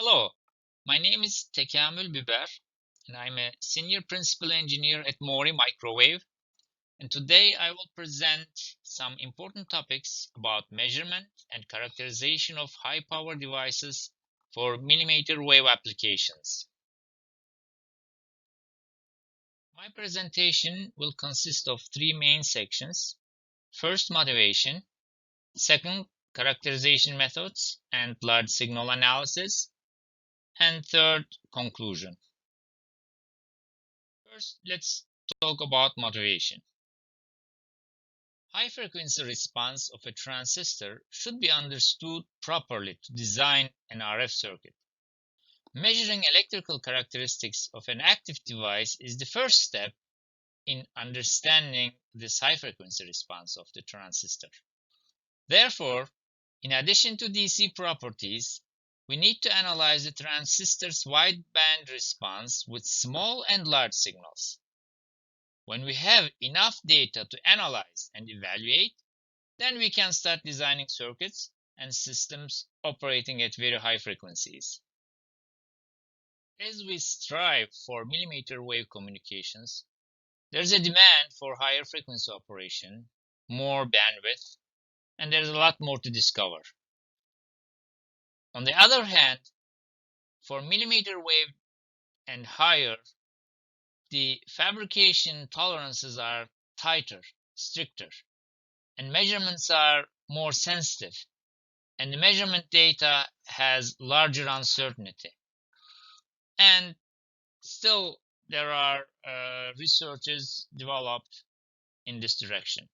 Hello, my name is Tekamul Buber, and I'm a senior principal engineer at Maury Microwave. And today I will present some important topics about measurement and characterization of high power devices for millimeter wave applications. My presentation will consist of three main sections. First, motivation. Second, characterization methods and large signal analysis. And third, conclusion. First, let's talk about motivation. High frequency response of a transistor should be understood properly to design an RF circuit. Measuring electrical characteristics of an active device is the first step in understanding this high frequency response of the transistor. Therefore, in addition to DC properties, we need to analyze the transistor's wideband response with small and large signals. When we have enough data to analyze and evaluate, then we can start designing circuits and systems operating at very high frequencies. As we strive for millimeter wave communications, there's a demand for higher frequency operation, more bandwidth, and there's a lot more to discover. On the other hand, for millimeter wave and higher, the fabrication tolerances are tighter, stricter, and measurements are more sensitive, and the measurement data has larger uncertainty. And still, there are researches developed in this direction.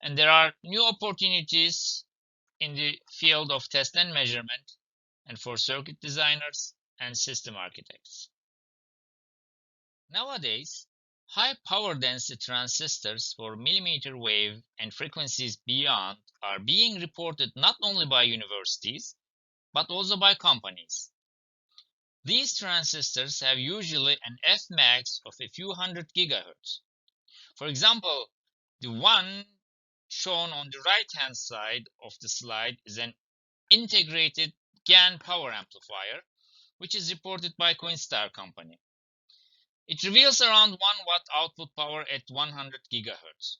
And there are new opportunities in the field of test and measurement, and for circuit designers and system architects. Nowadays, high power density transistors for millimeter wave and frequencies beyond are being reported not only by universities, but also by companies. These transistors have usually an Fmax of a few hundred gigahertz. For example, the one shown on the right-hand side of the slide is an integrated GaN power amplifier, which is reported by Coinstar company. It reveals around 1 watt output power at 100 gigahertz.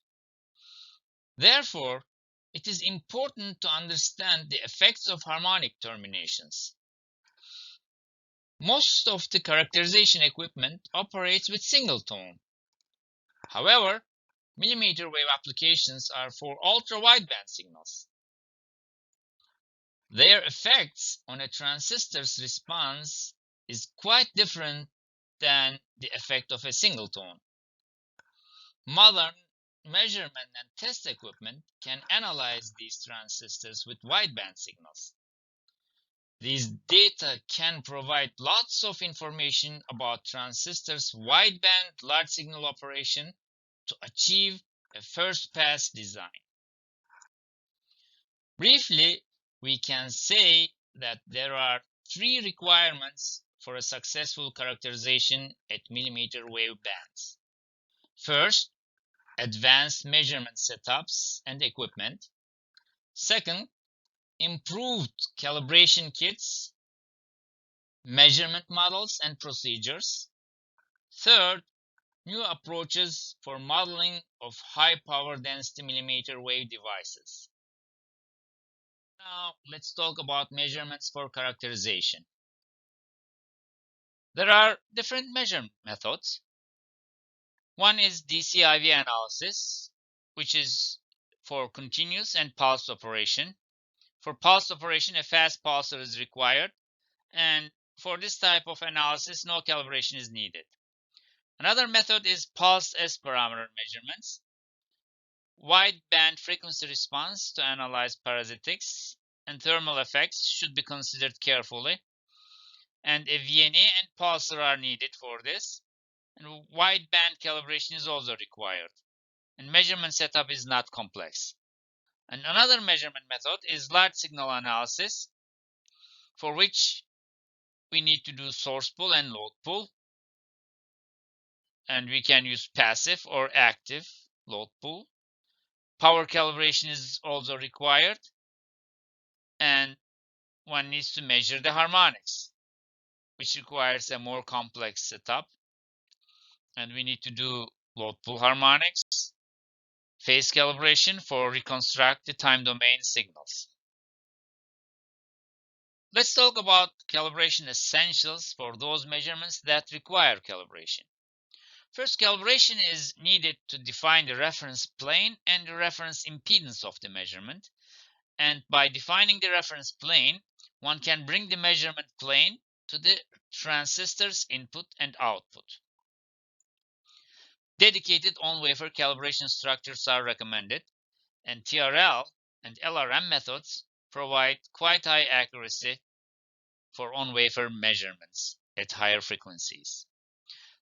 Therefore, it is important to understand the effects of harmonic terminations. Most of the characterization equipment operates with single tone. However, millimeter wave applications are for ultra-wideband signals. Their effects on a transistor's response is quite different than the effect of a single tone. Modern measurement and test equipment can analyze these transistors with wideband signals. These data can provide lots of information about transistors' wideband large signal operation to achieve a first-pass design. Briefly, we can say that there are three requirements for a successful characterization at millimeter wave bands. First, advanced measurement setups and equipment. Second, improved calibration kits, measurement models and procedures. Third, new approaches for modeling of high power density millimeter wave devices. Now, let's talk about measurements for characterization. There are different measurement methods. One is DC-IV analysis, which is for continuous and pulsed operation. For pulsed operation, a fast pulsar is required, and for this type of analysis, no calibration is needed. Another method is pulse S-parameter measurements. Wideband frequency response to analyze parasitics and thermal effects should be considered carefully, and a VNA and pulsar are needed for this, and wideband calibration is also required, and measurement setup is not complex. And another measurement method is large signal analysis, for which we need to do source pull and load pull, and we can use passive or active load pull. Power calibration is also required, and one needs to measure the harmonics, which requires a more complex setup. And we need to do load pull harmonics, phase calibration for reconstruct the time domain signals. Let's talk about calibration essentials for those measurements that require calibration. First, calibration is needed to define the reference plane and the reference impedance of the measurement. And by defining the reference plane, one can bring the measurement plane to the transistor's input and output. Dedicated on-wafer calibration structures are recommended, and TRL and LRM methods provide quite high accuracy for on-wafer measurements at higher frequencies.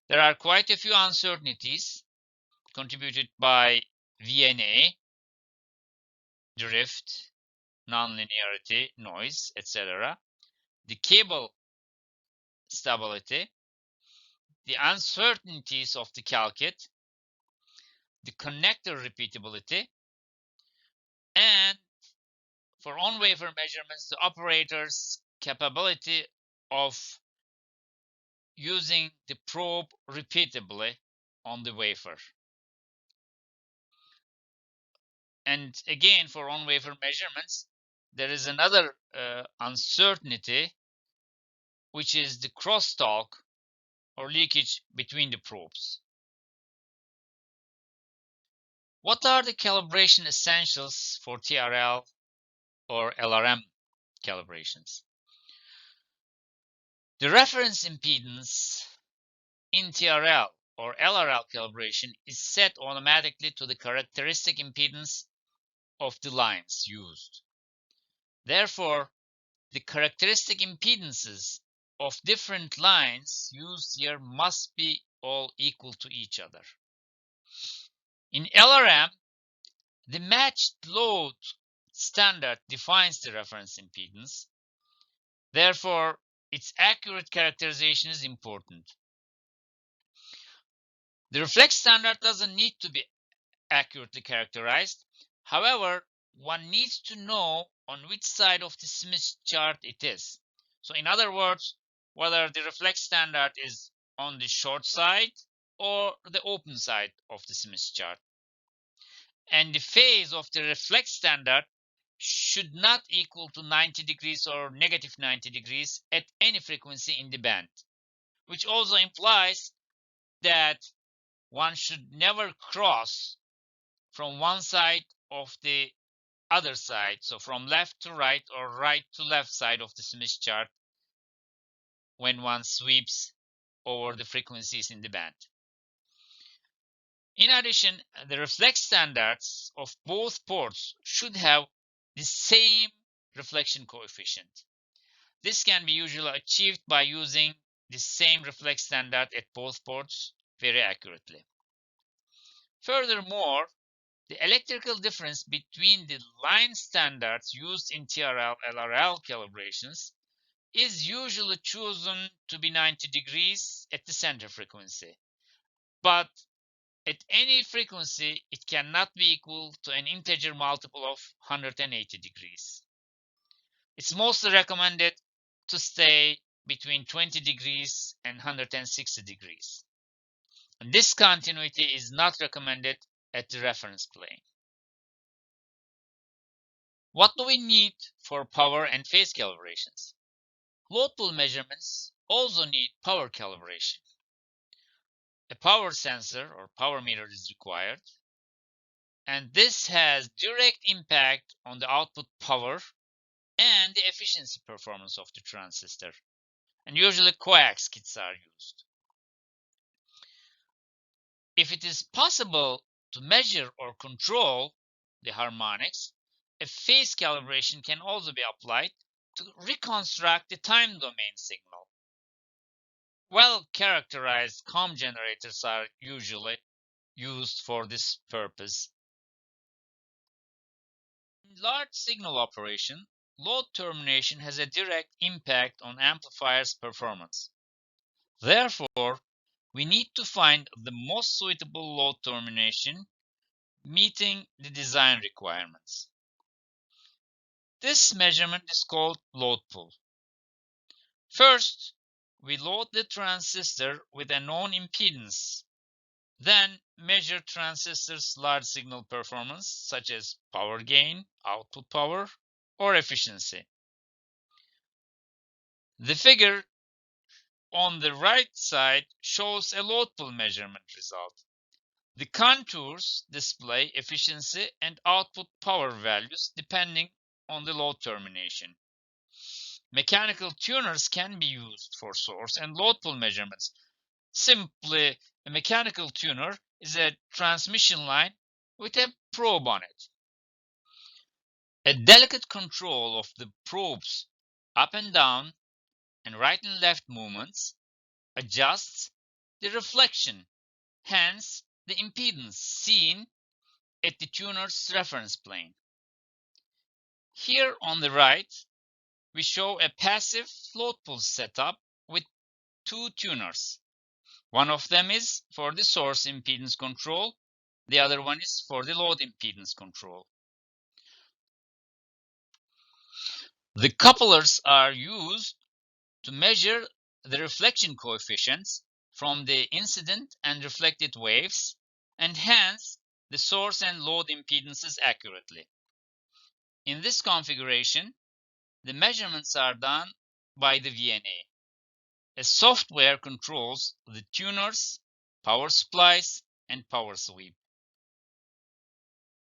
There are quite a few uncertainties contributed by VNA, drift, nonlinearity, noise, etc., the cable stability, the uncertainties of the cal kit, the connector repeatability, and for on-wafer measurements, the operator's capability of using the probe repeatably on the wafer. And again, for on-wafer measurements, there is another uncertainty, which is the crosstalk or leakage between the probes. What are the calibration essentials for TRL or LRM calibrations? The reference impedance in TRL or LRL calibration is set automatically to the characteristic impedance of the lines used. Therefore, the characteristic impedances of different lines used here must be all equal to each other. In LRM, the matched load standard defines the reference impedance. Therefore, its accurate characterization is important. The reflex standard doesn't need to be accurately characterized. However, one needs to know on which side of the Smith chart it is. So in other words, whether the reflex standard is on the short side or the open side of the Smith chart. And the phase of the reflex standard should not equal to 90 degrees or negative 90 degrees at any frequency in the band, which also implies that one should never cross from one side of the other side, so from left to right or right to left side of the Smith chart when one sweeps over the frequencies in the band. In addition, the reflex standards of both ports should have the same reflection coefficient. This can be usually achieved by using the same reflex standard at both ports very accurately. Furthermore, the electrical difference between the line standards used in TRL-LRL calibrations is usually chosen to be 90 degrees at the center frequency. But at any frequency, it cannot be equal to an integer multiple of 180 degrees. It's mostly recommended to stay between 20 degrees and 160 degrees. And this continuity is not recommended at the reference plane. What do we need for power and phase calibrations? Load pull measurements also need power calibration. A power sensor or power meter is required, and this has direct impact on the output power and the efficiency performance of the transistor, and usually coax kits are used. If it is possible to measure or control the harmonics, a phase calibration can also be applied to reconstruct the time domain signal. Well-characterized COM generators are usually used for this purpose. In large signal operation, load termination has a direct impact on amplifier's performance. Therefore, we need to find the most suitable load termination meeting the design requirements. This measurement is called load pull. First, we load the transistor with a known impedance, then measure transistor's large signal performance such as power gain, output power, or efficiency. The figure on the right side shows a load pull measurement result. The contours display efficiency and output power values depending on the load termination. Mechanical tuners can be used for source and load pull measurements. Simply, a mechanical tuner is a transmission line with a probe on it. A delicate control of the probe's up and down and right and left movements adjusts the reflection, hence the impedance seen at the tuner's reference plane. Here on the right, we show a passive load pull setup with two tuners. One of them is for the source impedance control, the other one is for the load impedance control. The couplers are used to measure the reflection coefficients from the incident and reflected waves and hence the source and load impedances accurately. In this configuration, the measurements are done by the VNA. A software controls the tuners, power supplies, and power sweep.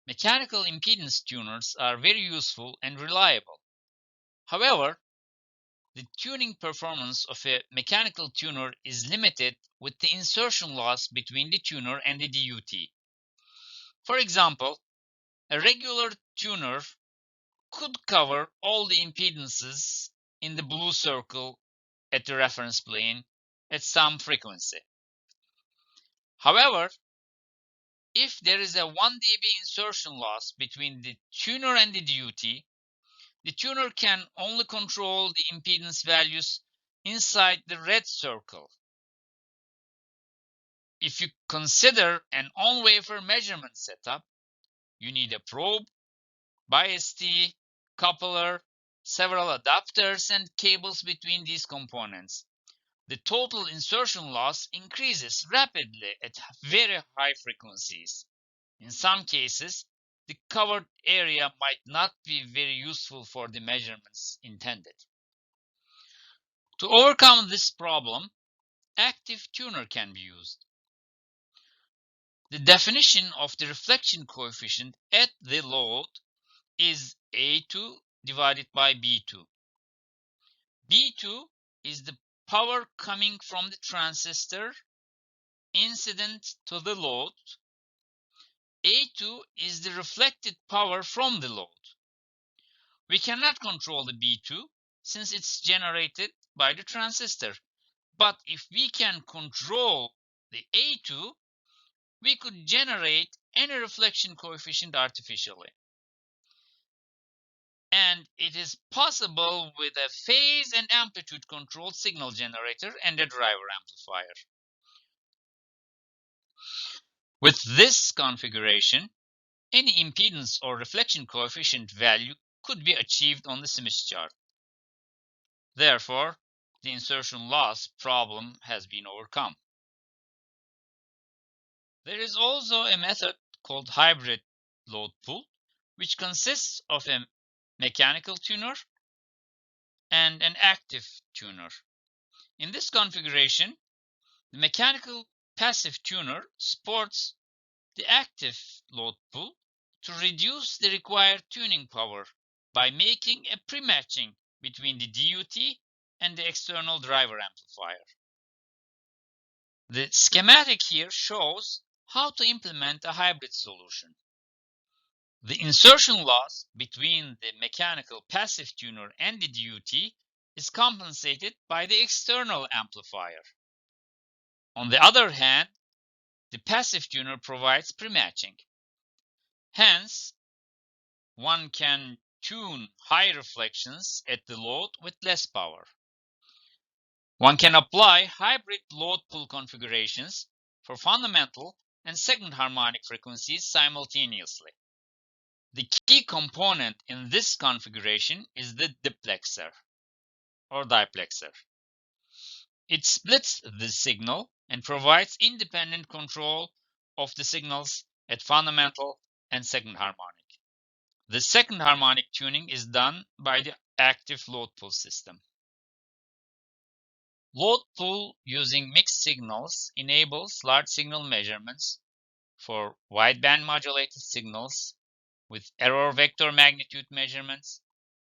Mechanical impedance tuners are very useful and reliable. However, the tuning performance of a mechanical tuner is limited with the insertion loss between the tuner and the DUT. For example, a regular tuner could cover all the impedances in the blue circle at the reference plane at some frequency. However, if there is a 1 dB insertion loss between the tuner and the DUT, the tuner can only control the impedance values inside the red circle. If you consider an on-wafer measurement setup, you need a probe, bias T, coupler, several adapters, and cables between these components. The total insertion loss increases rapidly at very high frequencies. In some cases, the covered area might not be very useful for the measurements intended. To overcome this problem, active tuner can be used. The definition of the reflection coefficient at the load is A2 divided by B2. B2 is the power coming from the transistor incident to the load. A2 is the reflected power from the load. We cannot control the B2 since it's generated by the transistor. But if we can control the A2, we could generate any reflection coefficient artificially. And it is possible with a phase and amplitude controlled signal generator and a driver amplifier. With this configuration, any impedance or reflection coefficient value could be achieved on the Smith chart. Therefore, the insertion loss problem has been overcome. There is also a method called hybrid load pull, which consists of a mechanical tuner and an active tuner. In this configuration, the mechanical passive tuner supports the active load pull to reduce the required tuning power by making a pre-matching between the DUT and the external driver amplifier. The schematic here shows how to implement a hybrid solution. The insertion loss between the mechanical passive tuner and the DUT is compensated by the external amplifier. On the other hand, the passive tuner provides pre-matching. Hence, one can tune high reflections at the load with less power. One can apply hybrid load pull configurations for fundamental and second harmonic frequencies simultaneously. The key component in this configuration is the diplexer or diplexer. It splits the signal and provides independent control of the signals at fundamental and second harmonic. The second harmonic tuning is done by the active load pull system. Load pull using mixed signals enables large signal measurements for wideband modulated signals with error vector magnitude measurements,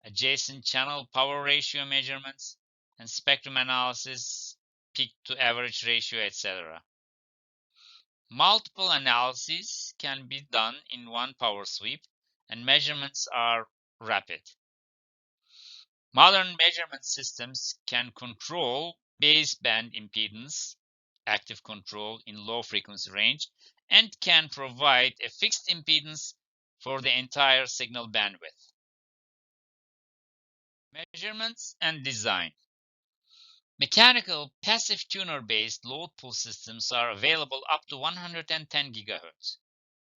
adjacent channel power ratio measurements, and spectrum analysis, peak to average ratio, etc. Multiple analyses can be done in one power sweep, and measurements are rapid. Modern measurement systems can control baseband impedance, active control in low frequency range, and can provide a fixed impedance for the entire signal bandwidth. Measurements and design. Mechanical passive tuner-based load pull systems are available up to 110 GHz.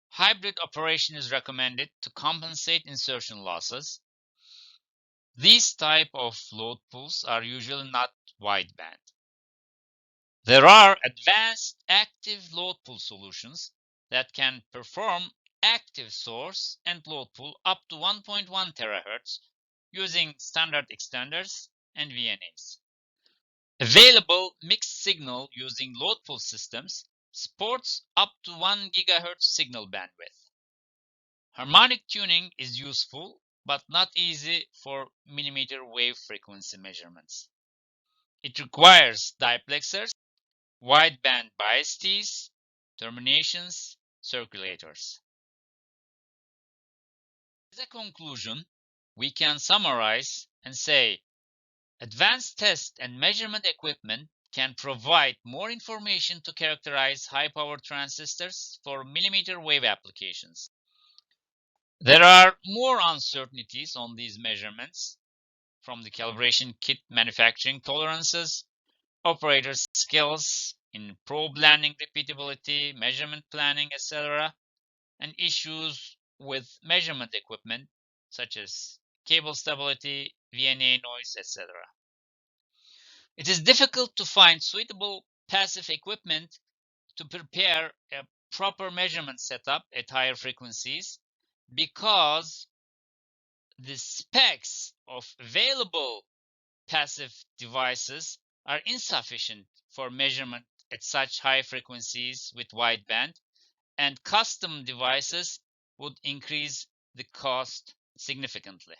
Hybrid operation is recommended to compensate insertion losses. These type of load pulls are usually not wideband. There are advanced active load pull solutions that can perform active source and load pull up to 1.1 terahertz using standard extenders and VNAs. Available mixed signal using load pull systems supports up to 1 GHz signal bandwidth. Harmonic tuning is useful but not easy for millimeter wave frequency measurements. It requires diplexers, wideband bias tees, terminations, circulators. As a conclusion, we can summarize and say advanced test and measurement equipment can provide more information to characterize high-power transistors for millimeter wave applications. There are more uncertainties on these measurements, from the calibration kit manufacturing tolerances, operator skills in probe landing repeatability, measurement planning, etc., and issues with measurement equipment such as cable stability, VNA noise, etc. It is difficult to find suitable passive equipment to prepare a proper measurement setup at higher frequencies because the specs of available passive devices are insufficient for measurement at such high frequencies with wideband, and custom devices would increase the cost significantly.